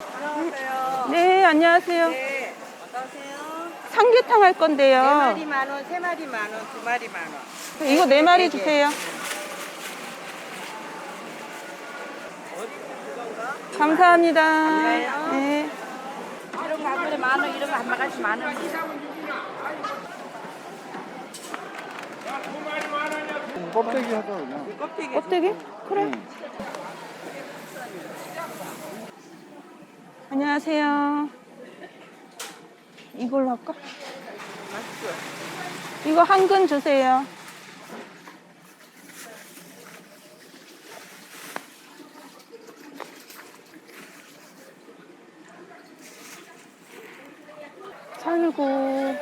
안녕하세요. 네, 안녕하세요. 네, 어떠세요? 삼계탕 할 네 건데요. 마리 만 원, 세 마리 만 원, 두 마리 만 원. 이거 네 마리 네 개. 주세요. 감사합니다. 감사해요. 네. 이런 거 한 번에 만 원, 이런 거 한 마리씩 만 원. 껍데기 하자 그냥. 껍데기. 껍데기? 그래. 응. 안녕하세요. 이걸로 할까? 맛있어. 이거 한 근 주세요. 살고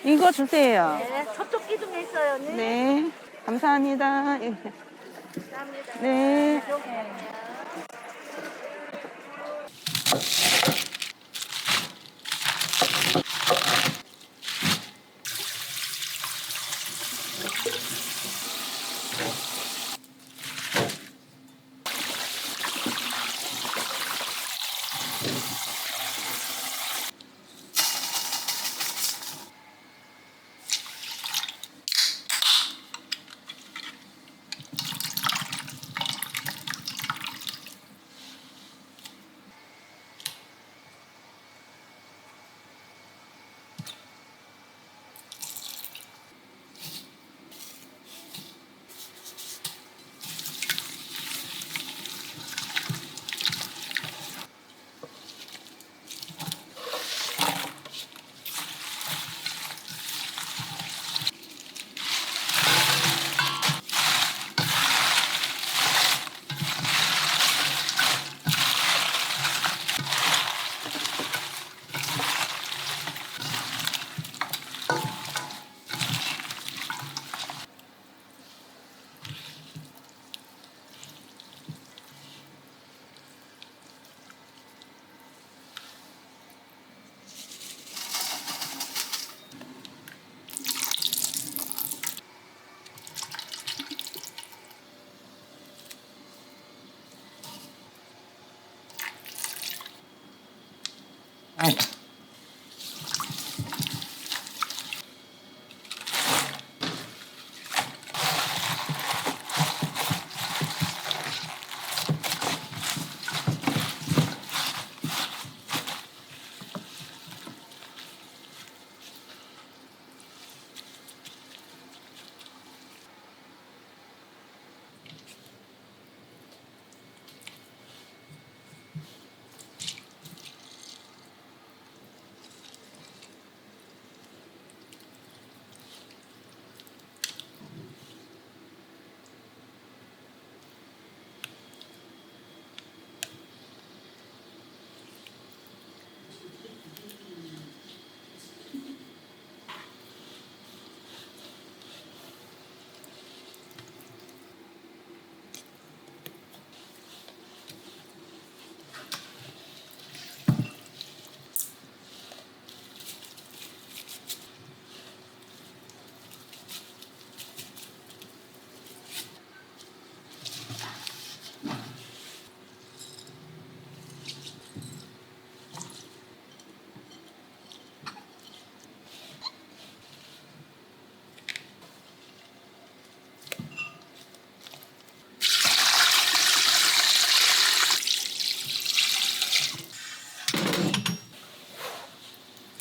이거 주세요. 네, 저쪽 기둥에 있어요, 언니. 네, 감사합니다. 예. 감사합니다. 네.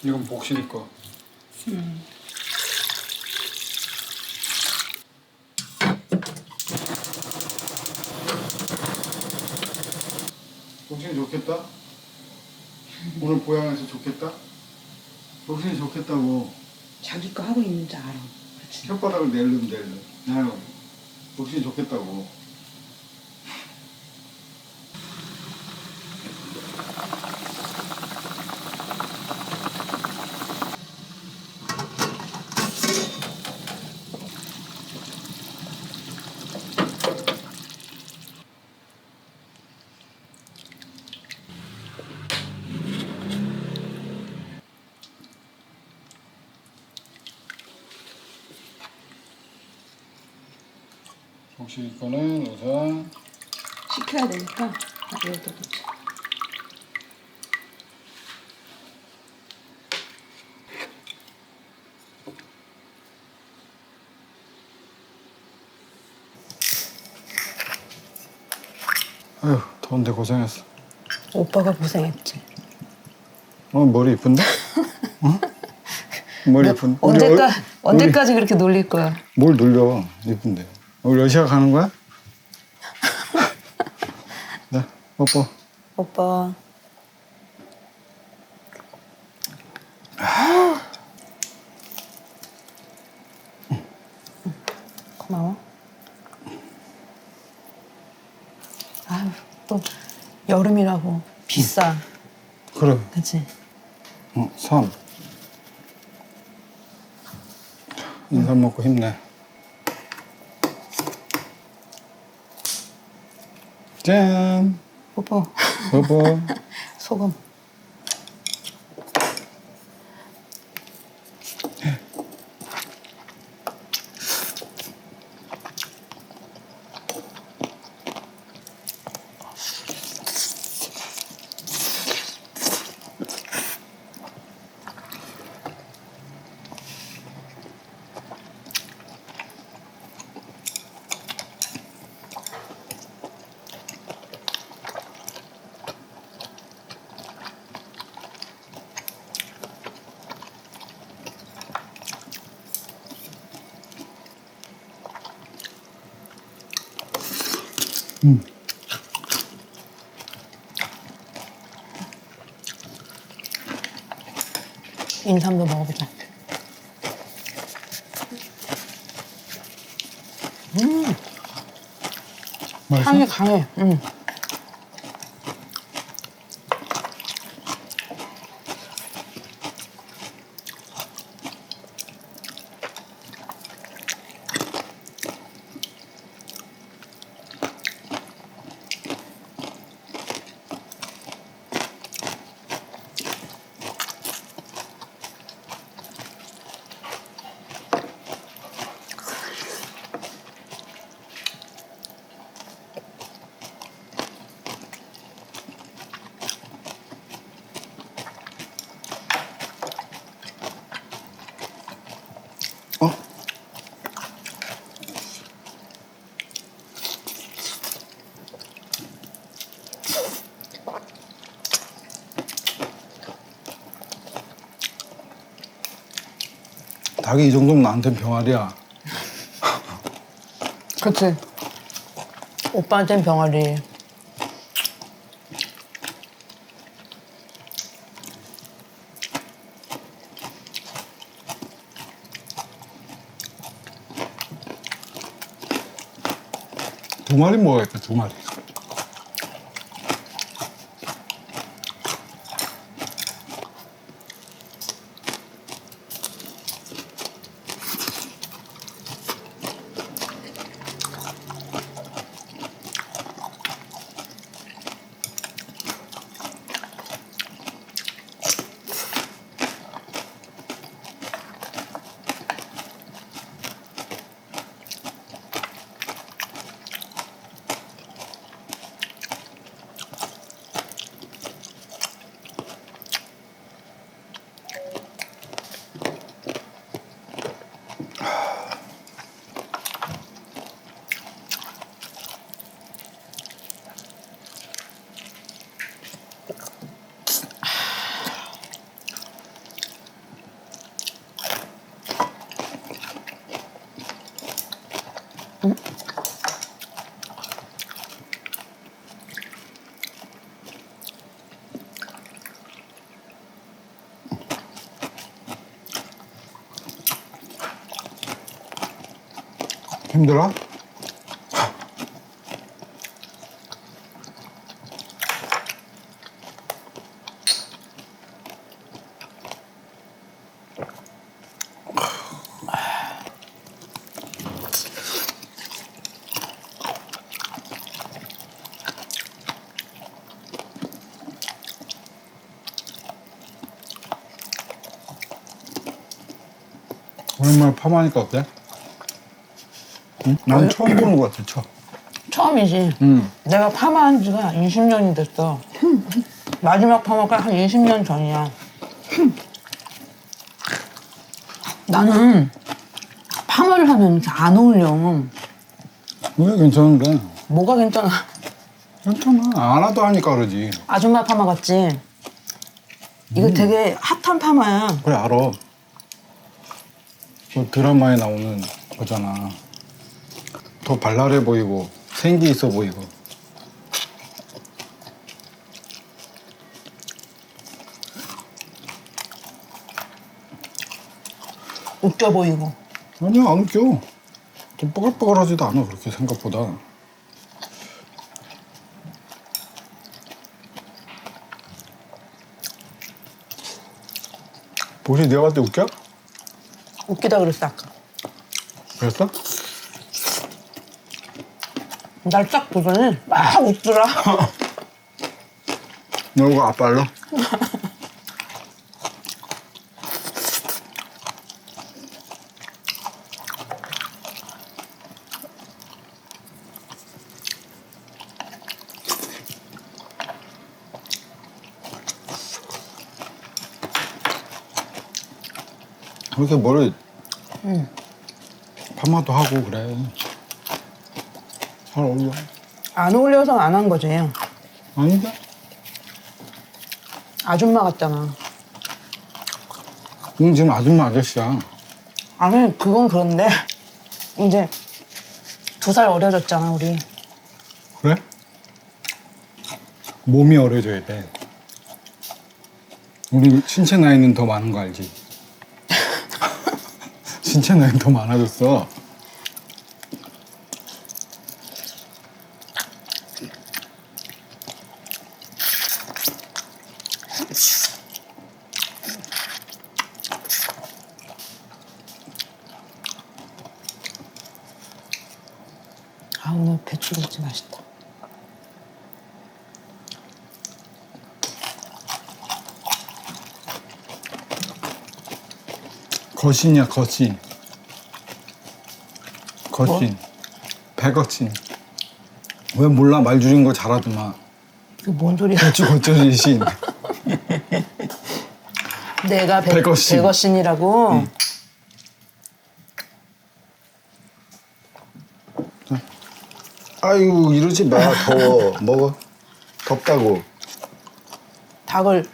이건 복실이 거. 복실이 좋겠다? 오늘 보양해서 좋겠다? 복실이 좋겠다고. 자기 거 하고 있는 줄 알아. 그렇지. 혓바닥을 내려면 나는 복실이 좋겠다고. 복실이 거는 우선 식혀야 되니까 여기다 놓자. 아휴, 더운데 고생했어. 오빠가 고생했지. 머리 이쁜데? 어? 머리 이쁜. 언제까지 그렇게 놀릴 거야? 뭘 놀려? 이쁜데. 우리 러시아 가는 거야? 네, 뽀뽀. 오빠. 고마워. 아유, 또 여름이라고 비싸. 그래. 그치? 3. 인삼 먹고 힘내. 짠. 뽀뽀. 뽀뽀. 소금. 인삼도 먹어보자. 맛있어? 향이 강해. 어? 닭이 이 정도면 나한텐 병아리야. 그치? 오빠한텐 병아리. 두 마리 먹어야겠다, 두 마리. 힘들어? 오랜만에 파마하니까 어때? 응? 난 처음 보는 것 같아, 처음. 처음이지. 내가 파마한 지가 20년이 됐어. 마지막 파마가 한 20년 전이야. 나는 파마를 하면 이렇게 안 어울려. 왜 괜찮은데? 뭐가 괜찮아? 괜찮아. 안 하도 하니까 그러지. 아줌마 파마 같지? 이거 되게 핫한 파마야. 그래, 알아. 그 드라마에 나오는 거잖아. 더 발랄해 보이고, 생기 있어 보이고. 웃겨 보이고. 아니야, 안 웃겨. 좀 뻐글뻐글하지도 않아, 그렇게 생각보다. 혹시 내가 봤을 때 웃겨? 웃기다 그랬어 아까. 그랬어? 날 딱 보더니 막 웃더라. 너 이거 아빨로? 그렇게 머리 파마도 하고 그래. 잘 어울려. 안 어울려서 안 한 거지. 아닌데? 아줌마 같잖아. 응, 지금 아줌마 아저씨야. 아니 그건 그런데 이제 2살 어려졌잖아 우리. 그래? 몸이 어려져야 돼. 우리 신체 나이는 더 많은 거 알지? 신체 나이는 더 많아졌어. 아 오늘 배추김치 맛있다. 거신이야, 거신. 거신. 배거신. 왜 몰라? 말 줄인 거 잘하더만. 이게 뭔 소리야? 배추 거쳐진 신. 내가 백어신. 백어신이라고? 아이고, 이러지 마. 더워. 먹어. 덥다고. 닭을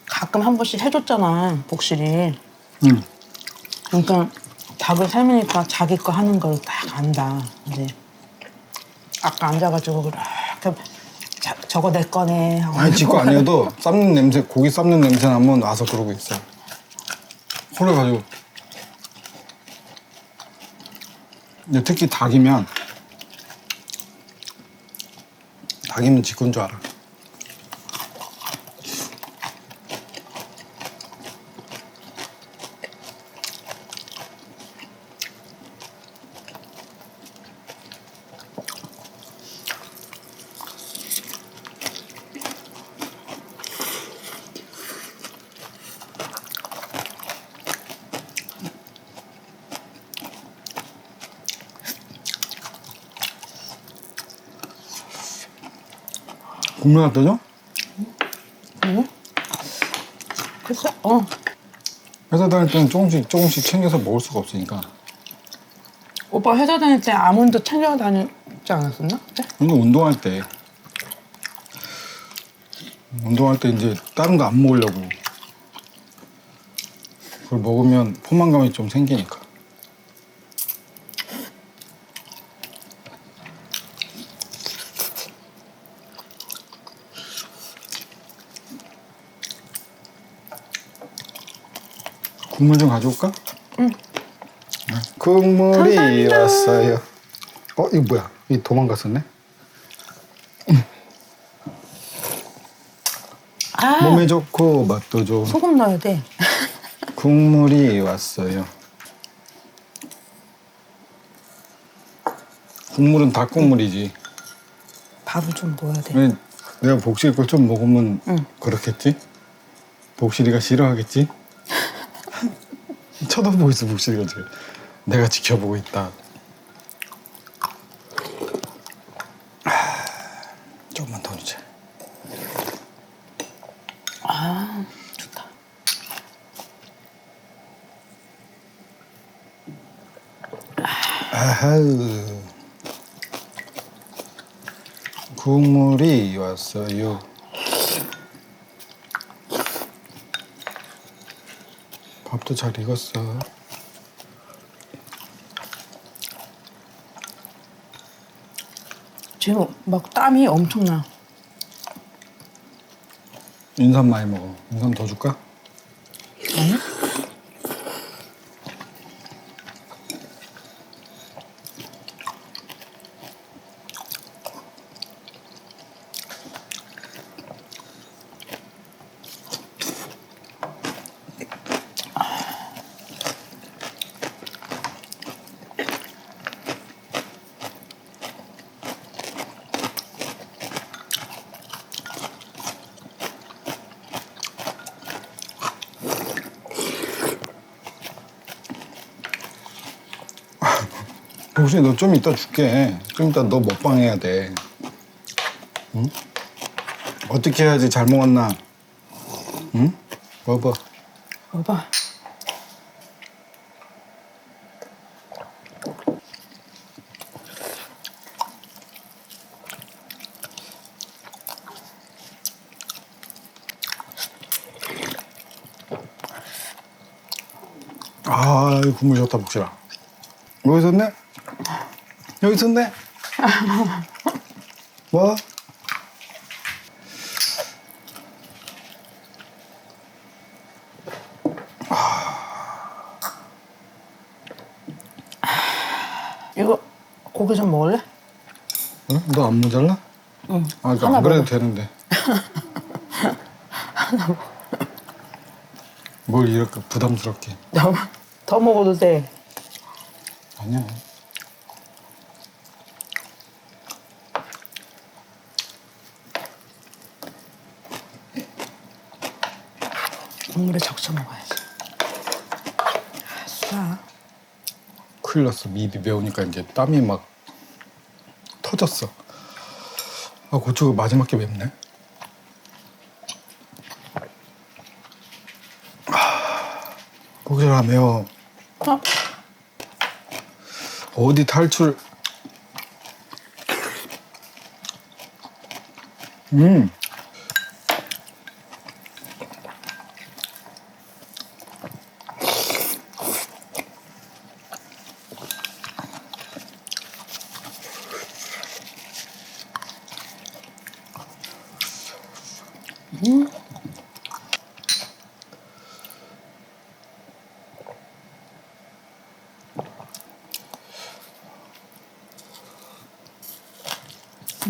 가끔 한 번씩 해줬잖아 복실이. 응. 그러니까 닭을 삶으니까 자기 거 하는 걸 딱 안다. 이제 아까 앉아가지고 이렇게 저거 내 거네 하고. 아니, 지거 아니어도 삶는 냄새, 고기 삶는 냄새 나면 와서 그러고 있어. 그래가지고. 근데 특히 닭이면 지 건 줄 알아. 국물 갖다 줘? 글쎄, 회사 다닐 때는 조금씩 챙겨서 먹을 수가 없으니까. 오빠 회사 다닐 때 아몬드 챙겨 다니지 않았었나? 그때? 근데 운동할 때 이제 다른 거 안 먹으려고. 그걸 먹으면 포만감이 좀 생기니까. 국물 좀 가져올까? 응. 국물이 감사합니다. 왔어요. 이거 뭐야? 이 도망갔었네? 아, 몸에 좋고 맛도 좋은 소금 넣어야 돼. 국물이 왔어요. 국물은 닭국물이지. 밥을 좀 넣어야 돼. 왜 내가 복실 걸 좀 먹으면 응. 그렇겠지? 복실이가 싫어하겠지? 쳐다보고 있어, 복실이가 지금. 내가 지켜보고 있다. 아, 좋다. 아하우. 국물이 왔어요. 밥도 잘 익었어. 지금 막 땀이 엄청나. 인삼 많이 먹어. 인삼 더 줄까? 아니? 혹시 너 좀 이따 줄게. 좀 이따 너 먹방 해야 돼. 응? 어떻게 해야지 잘 먹었나? 응? 먹어봐. 먹어봐. 아, 이 국물 좋다, 복실아. 여기 있었네? 여기 있었네? 뭐? 이거 고기 좀 먹을래? 응? 너 안 모자라? 응. 아, 하나 안 그래도 먹어. 되는데. 뭘 이렇게 부담스럽게. 더 먹어도 돼. 아니야. 국물에 적셔 먹어야지. 아싸. 큰일 났어. 입이 매우니까 이제 땀이 막 터졌어. 아, 고추가 마지막에 맵네. 복실아, 매워. 어? 어디 탈출. 음.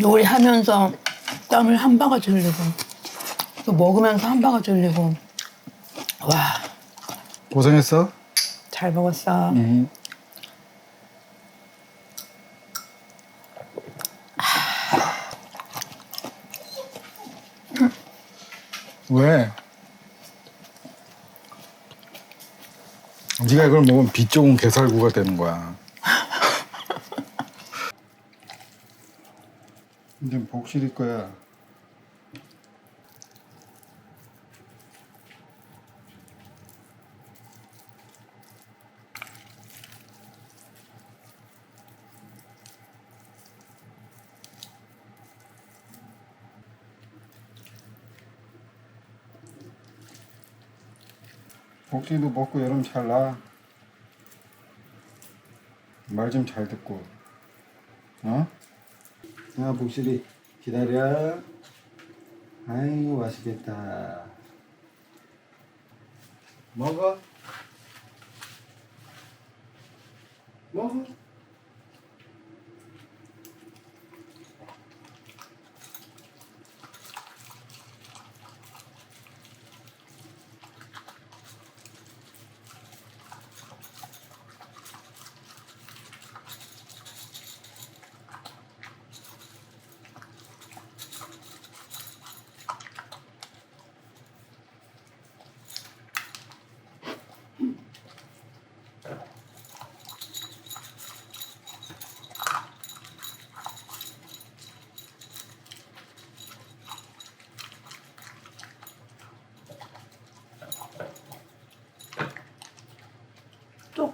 요리하면서 땀을 한 바가지 흘리고 또 먹으면서 한 바가지 흘리고 와, 고생했어? 잘 먹었어. 왜? 네가 이걸 먹으면 비 좋은 게살구가 되는 거야. 이제 복실일 거야. 복실도 먹고 여름 잘 나. 말 좀 잘 듣고. 어? 야, 복실이 기다려. 아이고, 맛있겠다. 먹어. 먹어.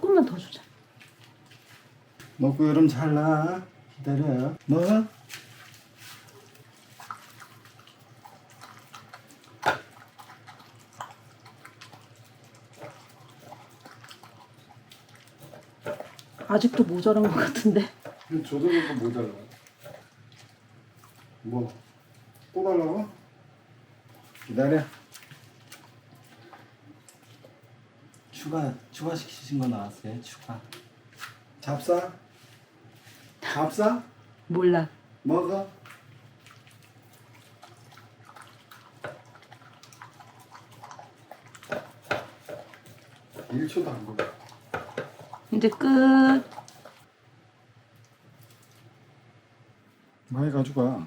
조금만 더 주자. 먹고 여름 잘라. 기다려. 뭐? 아직도 모자란 것 같은데. 저도 이거 모자라. 뭐? 또 달라고? 기다려. 추가 시키신 거 나왔어요. 추가. 잡사? 잡사? 몰라. 먹어. 일초도안 걸려. 이제 끝. 많이 가져가.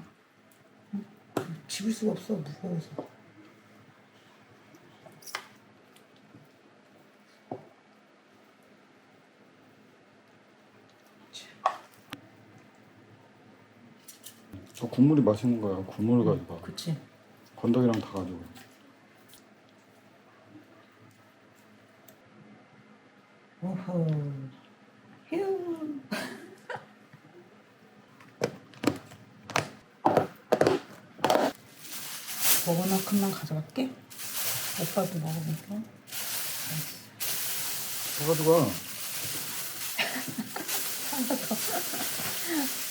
집을 수가 없어, 무거워서. 저 국물이 맛있는 거야. 국물을 가져가. 그치. 건더기랑 다 가져가. 오호. 휴. 먹을만큼만 가져갈게. 오빠도 먹으니까. 다 가져가. 하나 더.